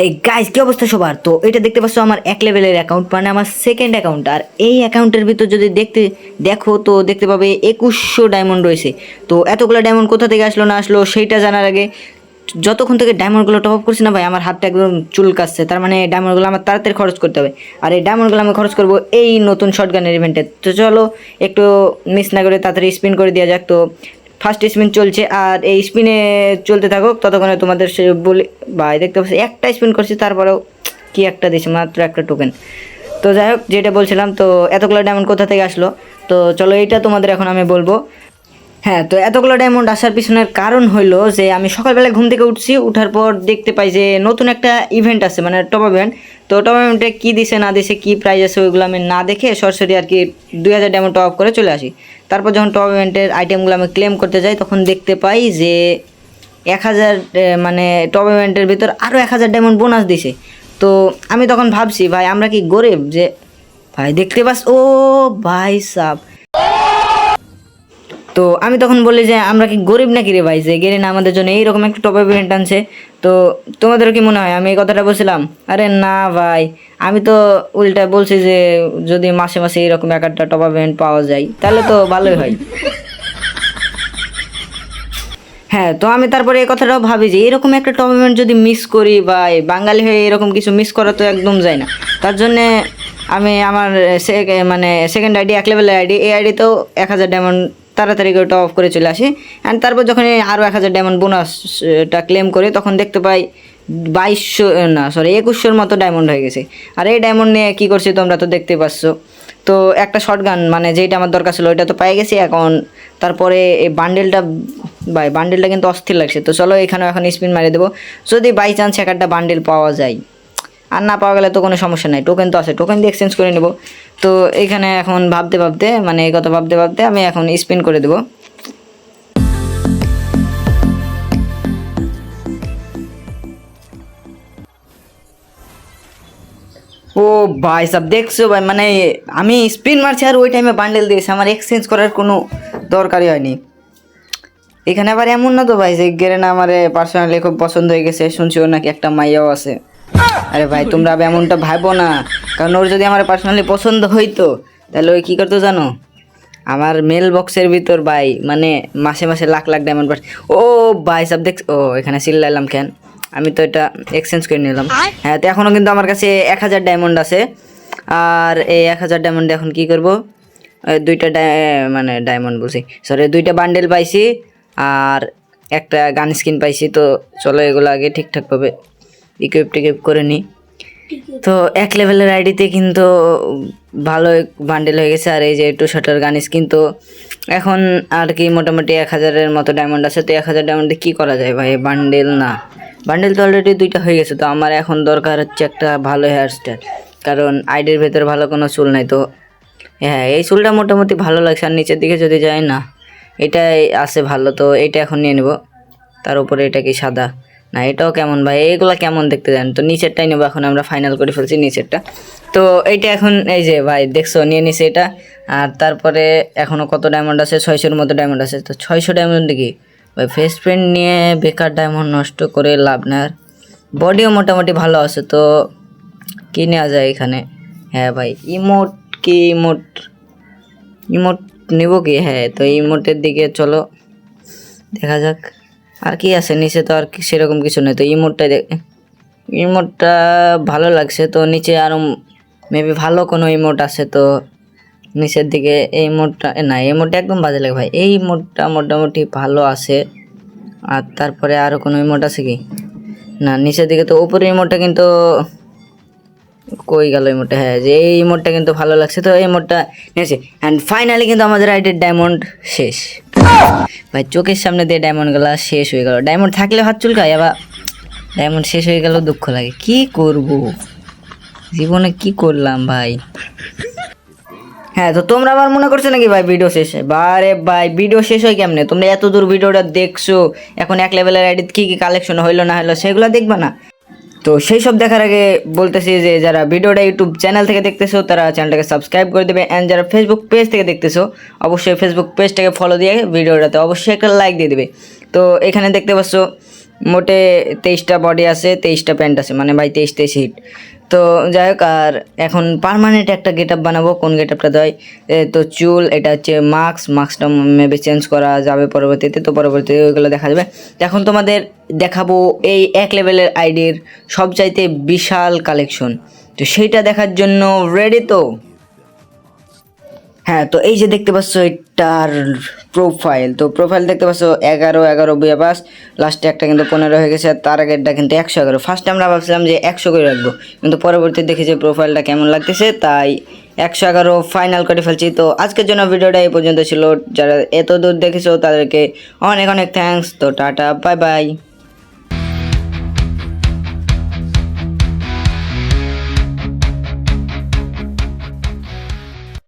Hey guys, কি অবস্থা সবার? তো এটা দেখতে পাচ্ছ আমার এক লেভেলের অ্যাকাউন্ট, মানে আমার সেকেন্ড অ্যাকাউন্ট। আর এই অ্যাকাউন্টের ভিতর যদি দেখো তো দেখতে পাবে 2100 ডায়মন্ড রয়েছে। তো এতগুলো ডায়মন্ড কোথা থেকে আসলো না আসলো সেইটা জানার আগে, যতক্ষণ থেকে ডায়মন্ডগুলো টপ আপ করছি না ভাই, আমার হাতটা একদম চুলকাচ্ছে। তার মানে ডায়মন্ডগুলো আমার তাড়াতাড়ি খরচ করতে হবে। আর এই ডায়মন্ডগুলো আমি খরচ করবো এই নতুন শটগানের ইভেন্টে। তো চলো একটু মিস না করে তাড়াতাড়ি স্পিন করে দেওয়া যাক। তো ফার্স্ট স্পিন চলছে, আর এই স্পিনে চলতে থাকুক ততক্ষণে তোমাদের সে বলি। ভাই দেখতে পাচ্ছি একটা স্পিন করছি, তারপরেও কি একটা দিয়েছে, মাত্র একটা টোকেন। তো যাই হোক, যেটা বলছিলাম, তো এতগুলো ডায়মন্ড কোথা থেকে আসলো, তো চলো এইটা তোমাদের এখন আমি বলবো। হ্যাঁ, তো এতগুলো ডায়মন্ড আসার পিছনের কারণ হইলো যে আমি সকালবেলায় ঘুম থেকে উঠছি, উঠার পর দেখতে পাই যে নতুন একটা ইভেন্ট আছে, মানে টপ ইভেন্ট। তো টপ ইভেন্টে কী দিছে না দিছে, কী প্রাইজ আছে, ওইগুলো আমি না দেখে সরাসরি আর কি 2000 ডায়মন্ড টপ আপ করে চলে আসি। তারপর যখন টপ ইভেন্টের আইটেমগুলো আমি ক্লেম করতে যাই, তখন দেখতে পাই যে 1000 মানে টপ ইভেন্টের ভিতর আরও 1000 ডায়মন্ড বোনাস দিছে। তো আমি তখন ভাবছি ভাই আমরা কি গরিব যে ভাই দেখতে পাস, ও ভাই সাব। তো আমি তখন বলি যে আমরা কি গরিব নাকি রে ভাই, যে গেরে না আমাদের জন্য এইরকম একটা টপ আপ ইভেন্ট আনছে। তো তোমাদের কি মনে হয় আমি এই কথাটা বলছিলাম? আরে না ভাই, আমি তো উল্টা বলছি যে যদি মাসে মাসে এইরকম একটা টপ আপ ইভেন্ট পাওয়া যায় তাহলে তো ভালোই হয়। হ্যাঁ, তো আমি তারপরে এই কথাটাও ভাবি যে এরকম একটা টুর্নামেন্ট যদি মিস করি, বা বাঙালি হয়ে এরকম কিছু মিস করা তো একদম যায় না। তার জন্যে আমি আমার মানে সেকেন্ড আইডি, এক লেভেলের আইডি, এই আইডিতেও 1000 ডায়মন্ড তাড়াতাড়ি করে টপ অফ করে চলে আসি। অ্যান্ড তারপর যখন আরও 1000 ডায়মন্ড বোনাসটা ক্লেম করে, তখন দেখতে পাই 2200 না সরি 2100-র মতো ডায়মন্ড হয়ে গেছে। আর এই ডায়মন্ড নিয়ে কী করছি তোমরা তো দেখতে পাচ্ছ। তো একটা শটগান মানে যেইটা আমার দরকার ছিল ওইটা তো পেয়ে গেছি এখন। তারপরে এই বান্ডেলটা, ভাই বান্ডেলটা কিন্তু অস্থির লাগছে। তো চলো এখানেও এখন স্পিন মারিয়ে দেবো, যদি বাই চান্স একটা বান্ডেল পাওয়া যায়। আর না পাওয়া গেলে তো কোনো সমস্যা নাই, টোকেন তো আছে, টোকেন দিয়ে এক্সচেঞ্জ করে নেব। তো এখানে এখন ভাবতে ভাবতে, মানে এই কথা ভাবতে ভাবতে আমি এখন স্পিন করে দেবো। ও ভাই সব দেখছো ভাই, মানে আমি স্পিন মারছি আর ওই টাইমে বান্ডেল দিয়েছে, আমার এক্সচেঞ্জ করার কোনো দরকারই হয়নি। এখানে আবার এমন না তো ভাই যে গেরে না আমার পার্সোনালি খুব পছন্দ হয়ে গেছে, শুনছি ওর নাকি একটা মাইয়াও আছে। আরে ভাই তোমরা এমনটা ভাবো না, কারণ ওর যদি আমার পার্সোনালি পছন্দ হইতো তাহলে ওই কী করতো জানো, আমার মেল বক্সের ভিতর ভাই মানে মাসে মাসে লাখ লাখ ডায়মন্ড পাঠায়। ও ভাই সব দেখ, ও এখানে চিল্লাইলাম কেন, আমি তো এটা এক্সচেঞ্জ করে নিলাম। হ্যাঁ, তো এখনও কিন্তু আমার কাছে 1000 ডায়মন্ড আছে। আর এই 1000 ডায়মন্ড এখন কি করব, দুইটা মানে ডায়মন্ড বলছি, সরি দুইটা বান্ডেল পাইছি আর একটা গান স্কিন পাইছি। তো চলো এগুলো আগে ঠিকঠাকভাবে ইকুইপ করে নিই। তো এক লেভেলের আইডিতে কিন্তু ভালো বান্ডেল হয়ে গেছে। আর এই যে টু শটার গান স্কিন, তো এখন আর কি মোটামুটি 1000-এর মতো ডায়মন্ড আছে। তো 1000 ডায়মন্ডে কী করা যায় ভাই, বান্ডেল না, বান্ডেল তো অলরেডি দুইটা হয়ে গেছে। তো আমার এখন দরকার হচ্ছে একটা ভালো হেয়ার স্টাইল, কারণ আইডির ভেতরে ভালো কোনো চুল নাই। তো হ্যাঁ, এই চুলটা মোটামুটি ভালো লাগছে, আর নিচের দিকে যদি যায় না এটাই আছে ভালো। তো এইটা এখন নিয়ে নেব। তার উপরে এটা কি সাদা, না এটাও কেমন ভাই, এইগুলো কেমন দেখতে যান। তো নিচেরটাই নেবো এখন, আমরা ফাইনাল করে ফেলছি নিচেরটা। তো এইটা এখন এই যে ভাই দেখছো নিয়ে নিছে এটা। আর তারপরে এখনও কত ডায়মন্ড আছে, 600-এর মতো ডায়মন্ড আছে। তো 600 ডায়মন্ড কি ভাই, ফেস প্রিন্ট নিয়ে বেকার ডায়মন্ড নষ্ট করে লাভ না। আর বডিও মোটামুটি ভালো আছে, তো কী নেওয়া যায় এখানে? হ্যাঁ ভাই ইমোট, কি ইমোট, ইমোট নেব কি? হ্যাঁ, তো ইমোটের দিকে চলো দেখা যাক। আর কি আছে নিচে, তো আর সেরকম কিছু নেই। তো ইমোটটা ভালো লাগছে। তো নিচে আরও মেবি ভালো কোনো ইমোট আছে, তো নিচের দিকে এই ইমোটটা, না এই ইমোটটা একদম বাজে লাগে ভাই, এই ইমোটটা মোটামুটি ভালো আছে। আর তারপরে আরও কোনো ইমোট আছে কি? না নিচের দিকে তো, উপরের ইমোটটা কিন্তু কই গেল ইমোটটা? হ্যাঁ, যে এই ইমোটটা কিন্তু ভালো লাগছে, তো এই ইমোটটা নিয়েছে। অ্যান্ড ফাইনালি কিন্তু আমাদের আইডির ডায়মন্ড শেষ ভাই, চোখের সামনে দিয়ে ডায়মন্ডগুলো শেষ হয়ে গেল। ডায়মন্ড থাকলে হাত চুলকায়, আবার ডায়মন্ড শেষ হয়ে গেল দুঃখ লাগে। কি করব জীবনে, কি করলাম ভাই। হ্যাঁ, তো তোমরা আবার মনে করছো নাকি ভাই ভিডিও শেষ হয়? বারে ভাই ভিডিও শেষ হয় কেমনে? তোমরা এত দূর ভিডিওটা দেখছো, এখন এক লেভেলের আইডি কী কী কালেকশন হইলো না হলো সেগুলো দেখবা না? তো সেই সব দেখার আগে বলতেছি যে যারা ভিডিওটা ইউটিউব চ্যানেল থেকে দেখতেছো তারা চ্যানেলটাকে সাবস্ক্রাইব করে দেবে। অ্যান্ড যারা ফেসবুক পেজ থেকে দেখতেছো অবশ্যই ফেসবুক পেজটাকে ফলো দিয়ে ভিডিওটাতে অবশ্যই একটা লাইক দিয়ে দেবে। তো এখানে দেখতে পাচ্ছ মোটে 23টা বডি আছে, 23টা প্যান্ট আছে, মানে ভাই 23 হিট। তো যাই হোক, আর এখন পার্মানেন্ট একটা গেট আপ বানাবো। কোন গেট আপটা দেয়? তো চুল, এটা হচ্ছে মাস্কটা মেবি চেঞ্জ করা যাবে পরবর্তীতে, তো পরবর্তীতে ওইগুলো দেখা যাবে। তো এখন তোমাদের দেখাবো এই 1 লেভেলের আইডির সবচাইতে বিশাল কালেকশন। তো সেইটা দেখার জন্য রেডি তো? হ্যাঁ, তো এই যে দেখতে পাচ্ছ এটার প্রোফাইল, তো প্রোফাইল দেখতে পাচ্ছ 11 বুয়া 5, লাস্টে একটা কিন্তু 15 হয়ে গেছে, আর তার আগেরটা কিন্তু 111। ফার্স্টে আমরা ভাবছিলাম যে 100 করে রাখবো, কিন্তু পরবর্তী দেখি যে প্রোফাইলটা কেমন লাগতেছে, তাই 111 ফাইনাল করে ফেলছি। তো আজকের জন্য ভিডিওটা এই পর্যন্ত ছিল। যারা এত দূর দেখেছো তাদেরকে অনেক অনেক থ্যাঙ্কস। তো টাটা, বাই বাই।